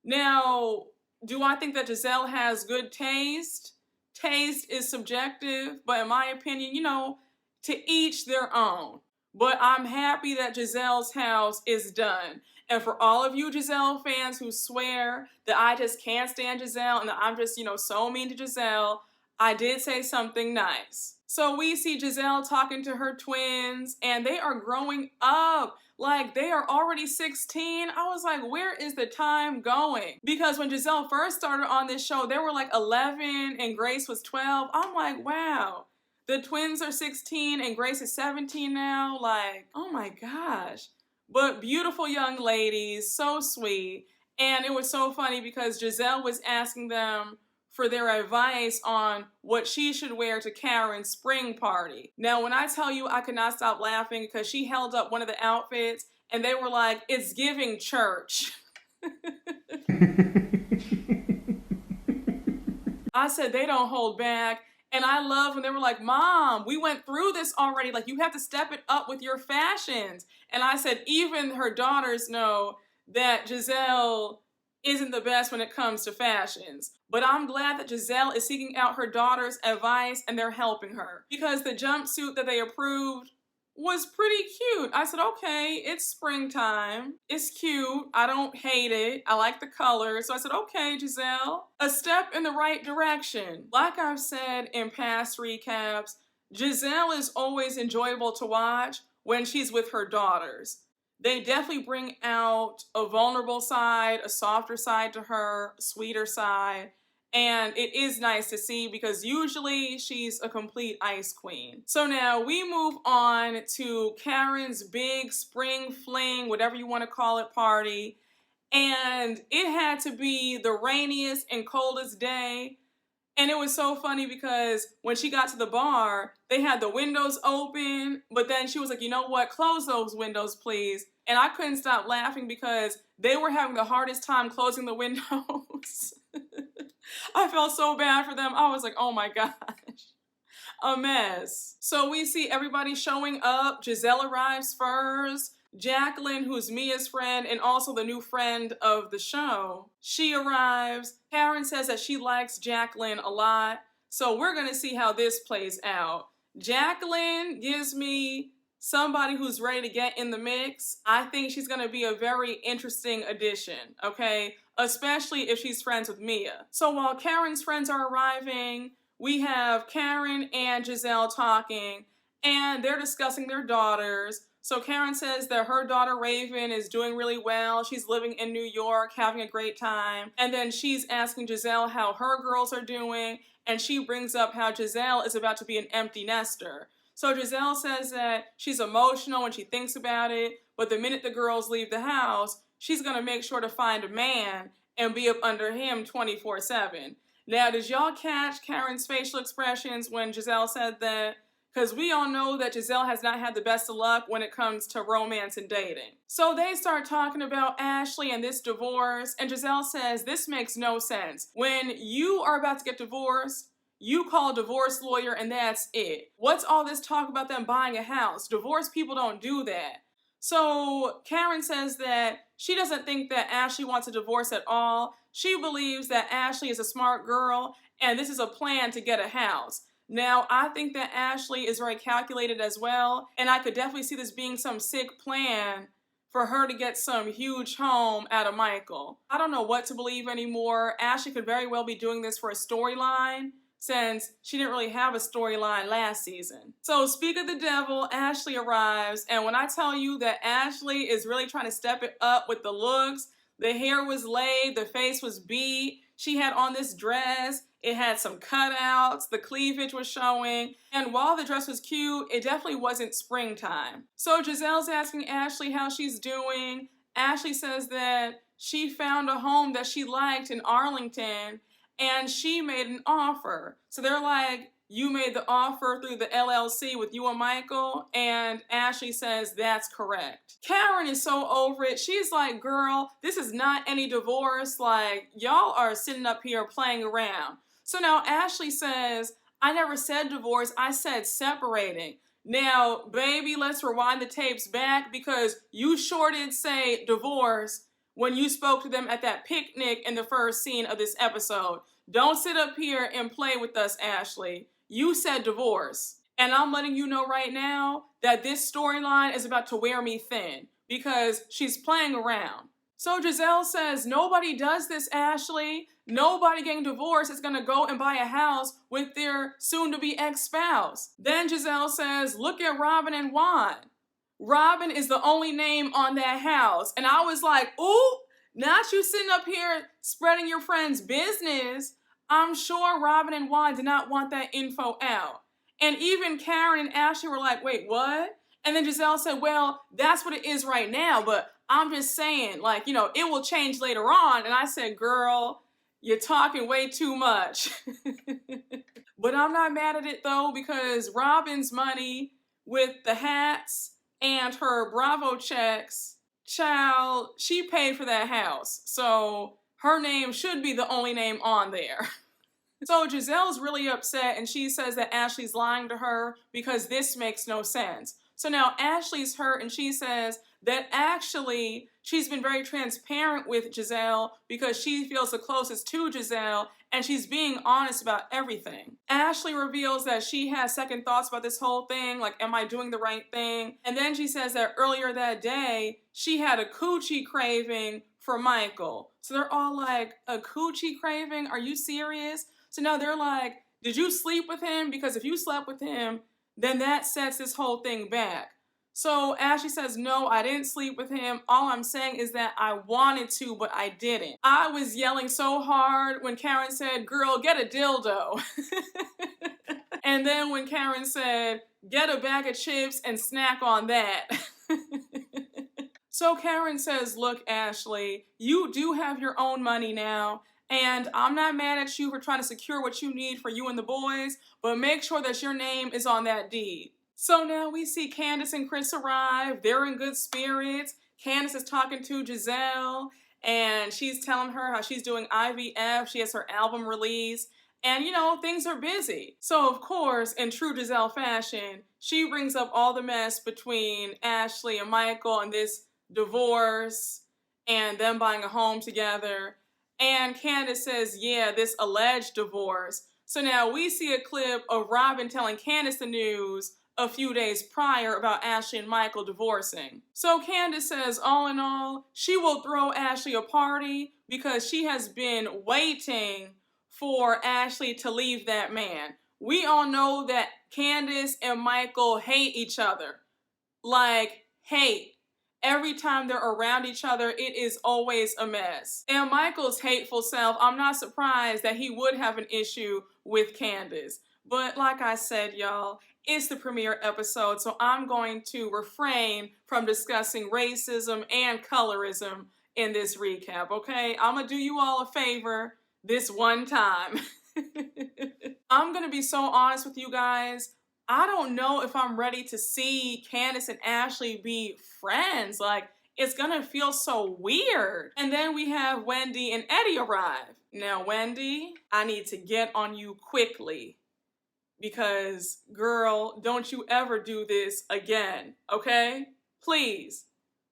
Now, do I think that Gizelle has good taste? Taste is subjective, but in my opinion, you know, to each their own. But I'm happy that Gizelle's house is done. And for all of you Gizelle fans who swear that I just can't stand Gizelle and that I'm just, you know, so mean to Gizelle, I did say something nice. So we see Gizelle talking to her twins, and they are growing up. Like, they are already 16. I was like, where is the time going? Because when Gizelle first started on this show, they were like 11 and Grace was 12. I'm like, wow. The twins are 16 and Grace is 17 now. Like, oh my gosh. But beautiful young ladies, so sweet. And it was so funny because Gizelle was asking them for their advice on what she should wear to Karen's spring party. Now, when I tell you I could not stop laughing because she held up one of the outfits and they were like, it's giving church. I said, they don't hold back. And I love when they were like, Mom, we went through this already. Like, you have to step it up with your fashions. And I said, even her daughters know that Gizelle isn't the best when it comes to fashions. But I'm glad that Gizelle is seeking out her daughter's advice and they're helping her. Because the jumpsuit that they approved was pretty cute. I said, okay, it's springtime. It's cute. I don't hate it. I like the color. So I said, okay, Gizelle, a step in the right direction. Like I've said in past recaps, Gizelle is always enjoyable to watch when she's with her daughters. They definitely bring out a vulnerable side, a softer side to her, a sweeter side. And it is nice to see because usually she's a complete ice queen. So now we move on to Karen's big spring fling, whatever you want to call it, party. And it had to be the rainiest and coldest day. And it was so funny because when she got to the bar, they had the windows open, but then she was like, you know what, close those windows, please. And I couldn't stop laughing because they were having the hardest time closing the windows. I felt so bad for them. I was like, oh my gosh, a mess. So we see everybody showing up. Gizelle arrives first. Jacqueline, who's Mia's friend and also the new friend of the show, she arrives. Karen says that she likes Jacqueline a lot. So we're going to see how this plays out. Jacqueline gives me somebody who's ready to get in the mix. I think she's going to be a very interesting addition, okay? Especially if she's friends with Mia. So while Karen's friends are arriving, we have Karen and Gizelle talking, and they're discussing their daughters. So Karen says that her daughter Raven is doing really well. She's living in New York, having a great time. And then she's asking Gizelle how her girls are doing, and she brings up how Gizelle is about to be an empty nester. So Gizelle says that she's emotional when she thinks about it, but the minute the girls leave the house, she's going to make sure to find a man and be up under him 24/7. Now, did y'all catch Karen's facial expressions when Gizelle said that? Because we all know that Gizelle has not had the best of luck when it comes to romance and dating. So they start talking about Ashley and this divorce, and Gizelle says, this makes no sense. When you are about to get divorced, you call a divorce lawyer and that's it. What's all this talk about them buying a house? Divorced people don't do that. So Karen says that she doesn't think that Ashley wants a divorce at all. She believes that Ashley is a smart girl and this is a plan to get a house. Now, I think that Ashley is very calculated as well, and I could definitely see this being some sick plan for her to get some huge home out of Michael. I don't know what to believe anymore. Ashley could very well be doing this for a storyline, since she didn't really have a storyline last season. So speak of the devil, Ashley arrives, and when I tell you that Ashley is really trying to step it up with the looks, the hair was laid, the face was beat, she had on this dress, it had some cutouts, the cleavage was showing, and while the dress was cute, it definitely wasn't springtime. So Gizelle's asking Ashley how she's doing. Ashley says that she found a home that she liked in Arlington, and she made an offer. So they're like, you made the offer through the LLC with you and Michael? And Ashley says that's correct. Karen is so over it. She's like, girl, this is not any divorce. Like, y'all are sitting up here playing around. So now Ashley says, I never said divorce, I said separating. Now, baby, let's rewind the tapes back, because you sure did say divorce when you spoke to them at that picnic in the first scene of this episode. Don't sit up here and play with us, Ashley. You said divorce. And I'm letting you know right now that this storyline is about to wear me thin, because she's playing around. So Gizelle says, nobody does this, Ashley. Nobody getting divorced is gonna go and buy a house with their soon-to-be ex-spouse. Then Gizelle says, look at Robin and Juan. Robin is the only name on that house. And I was like, ooh, not you sitting up here spreading your friend's business. I'm sure Robin and Juan did not want that info out. And even Karen and Ashley were like, wait, what? And then Gizelle said, well, that's what it is right now, but I'm just saying, like, you know, it will change later on. And I said, girl, you're talking way too much. But I'm not mad at it though, because Robin's money with the hats and her Bravo checks, child, she paid for that house. So her name should be the only name on there. So Gizelle's really upset, and she says that Ashley's lying to her because this makes no sense. So now Ashley's hurt, and she says that actually she's been very transparent with Gizelle because she feels the closest to Gizelle, and she's being honest about everything. Ashley reveals that she has second thoughts about this whole thing, like, am I doing the right thing? And then she says that earlier that day, she had a coochie craving for Michael. So they're all like, a coochie craving? Are you serious? So now they're like, did you sleep with him? Because if you slept with him, then that sets this whole thing back. So Ashley says, no, I didn't sleep with him. All I'm saying is that I wanted to, but I didn't. I was yelling so hard when Karen said, girl, get a dildo. And then when Karen said, get a bag of chips and snack on that. So Karen says, look, Ashley, you do have your own money now. And I'm not mad at you for trying to secure what you need for you and the boys, but make sure that your name is on that deed. So now we see Candace and Chris arrive. They're in good spirits. Candace is talking to Gizelle, and she's telling her how she's doing IVF. She has her album release, and you know, things are busy. So of course, in true Gizelle fashion, she brings up all the mess between Ashley and Michael and this divorce and them buying a home together. And Candace says, yeah, this alleged divorce. So now we see a clip of Robin telling Candace the news a few days prior about Ashley and Michael divorcing. So Candace says, all in all, she will throw Ashley a party because she has been waiting for Ashley to leave that man. We all know that Candace and Michael hate each other. Like, hate. Every time they're around each other, it is always a mess. And Michael's hateful self, I'm not surprised that he would have an issue with Candace. But like I said, y'all, it's the premiere episode, so I'm going to refrain from discussing racism and colorism in this recap, okay? I'm gonna do you all a favor this one time. I'm gonna be so honest with you guys. I don't know if I'm ready to see Candace and Ashley be friends. Like, it's gonna feel so weird. And then we have Wendy and Eddie arrive. Now, Wendy, I need to get on you quickly because, girl, don't you ever do this again, okay? Please.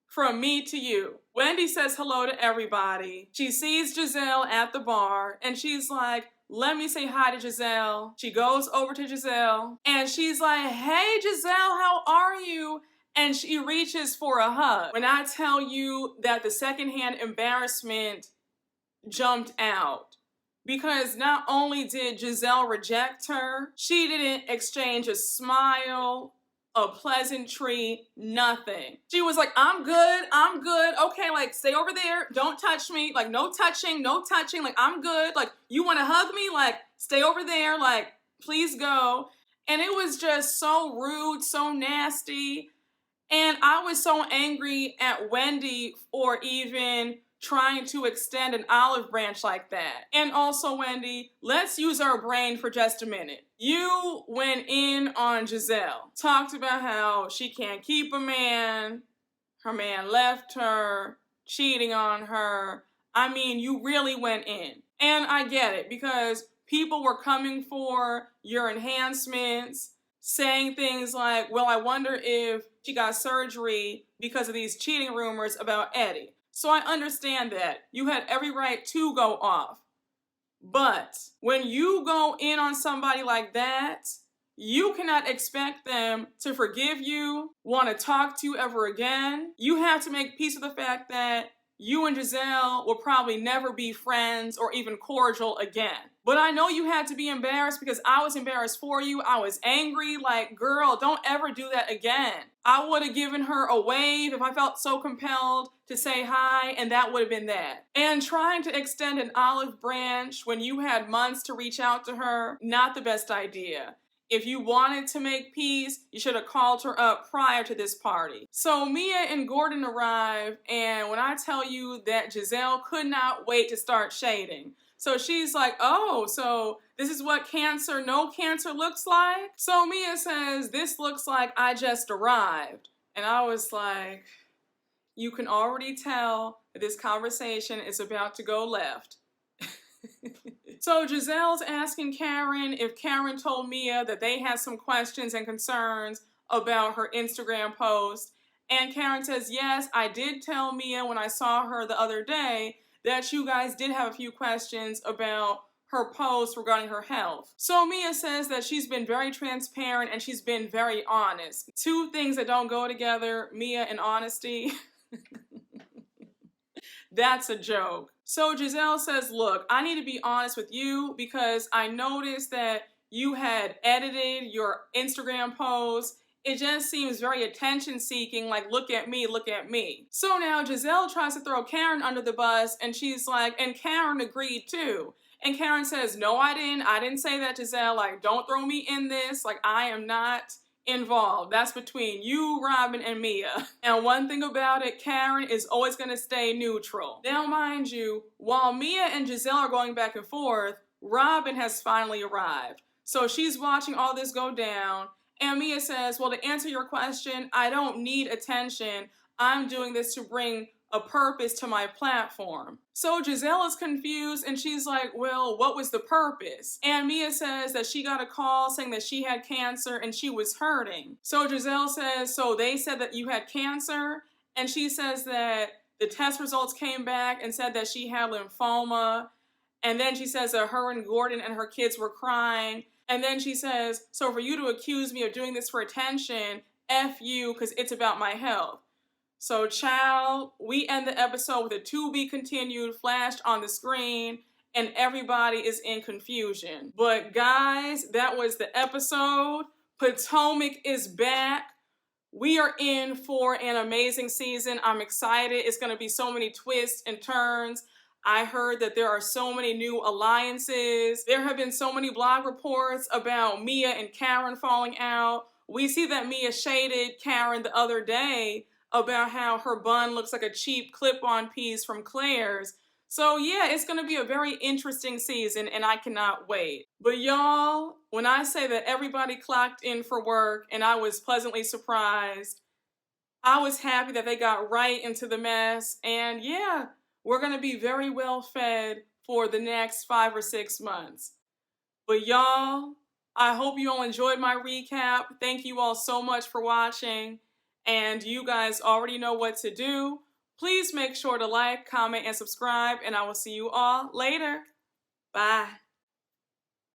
From me to you. Wendy says hello to everybody. She sees Gizelle at the bar, and she's like, let me say hi to Gizelle. She goes over to Gizelle, and she's like, hey, Gizelle, how are you? and she reaches for a hug. When I tell you that the secondhand embarrassment jumped out, because not only did Gizelle reject her, she didn't exchange a smile, a pleasantry, nothing. She was like, I'm good, okay, like, stay over there, don't touch me, like, no touching, like, I'm good, like, you wanna hug me, like, stay over there, like, please go. And it was just so rude, so nasty, and I was so angry at Wendy for even trying to extend an olive branch like that. And also, Wendy, let's use our brain for just a minute. You went in on Gizelle, talked about how she can't keep a man, her man left her, cheating on her. I mean, you really went in. And I get it, because people were coming for your enhancements, saying things like, well, I wonder if she got surgery because of these cheating rumors about Eddie. So I understand that. You had every right to go off. But when you go in on somebody like that, you cannot expect them to forgive you, want to talk to you ever again. You have to make peace with the fact that you and Gizelle will probably never be friends or even cordial again. But I know you had to be embarrassed, because I was embarrassed for you. I was angry, like, girl, don't ever do that again. I would have given her a wave if I felt so compelled to say hi, and that would have been that. And trying to extend an olive branch when you had months to reach out to her, not the best idea. If you wanted to make peace, you should have called her up prior to this party. So Mia and Gordon arrive, and when I tell you that Gizelle could not wait to start shading. So she's like, oh, so this is what cancer, no cancer looks like? So Mia says, this looks like I just arrived. And I was like, you can already tell that this conversation is about to go left. So Gizelle's asking Karen if Karen told Mia that they had some questions and concerns about her Instagram post. And Karen says, yes, I did tell Mia when I saw her the other day that you guys did have a few questions about her post regarding her health. So Mia says that she's been very transparent and she's been very honest. Two things that don't go together, Mia and honesty. That's a joke. So Gizelle says, look, I need to be honest with you because I noticed that you had edited your Instagram post. It just seems very attention-seeking, like, look at me, look at me. So now Gizelle tries to throw Karen under the bus, and she's like, and Karen agreed too. And Karen says, no, I didn't say that, Gizelle. Like, don't throw me in this. Like, I am not involved. That's between you, Robin, and Mia. And one thing about it, Karen is always going to stay neutral. Now, mind you, while Mia and Gizelle are going back and forth, Robin has finally arrived. So she's watching all this go down, and Mia says, well, to answer your question, I don't need attention. I'm doing this to bring a purpose to my platform. So Gizelle is confused, and she's like, well, what was the purpose? And Mia says that she got a call saying that she had cancer and she was hurting. So Gizelle says, so they said that you had cancer? And she says that the test results came back and said that she had lymphoma. And then she says that her and Gordon and her kids were crying. And then she says, so for you to accuse me of doing this for attention, F you, because it's about my health. So, child, we end the episode with a to be continued flashed on the screen, and everybody is in confusion. But guys, that was the episode. Potomac is back. We are in for an amazing season. I'm excited. It's going to be so many twists and turns. I heard that there are so many new alliances. There have been so many blog reports about Mia and Karen falling out. We see that Mia shaded Karen the other day about how her bun looks like a cheap clip-on piece from Claire's. So yeah, it's going to be a very interesting season, and I cannot wait. But y'all, when I say that everybody clocked in for work and I was pleasantly surprised, I was happy that they got right into the mess, and yeah, we're going to be very well fed for the next 5 or 6 months. But y'all, I hope you all enjoyed my recap. Thank you all so much for watching. And you guys already know what to do. Please make sure to like, comment, and subscribe, and I will see you all later. Bye.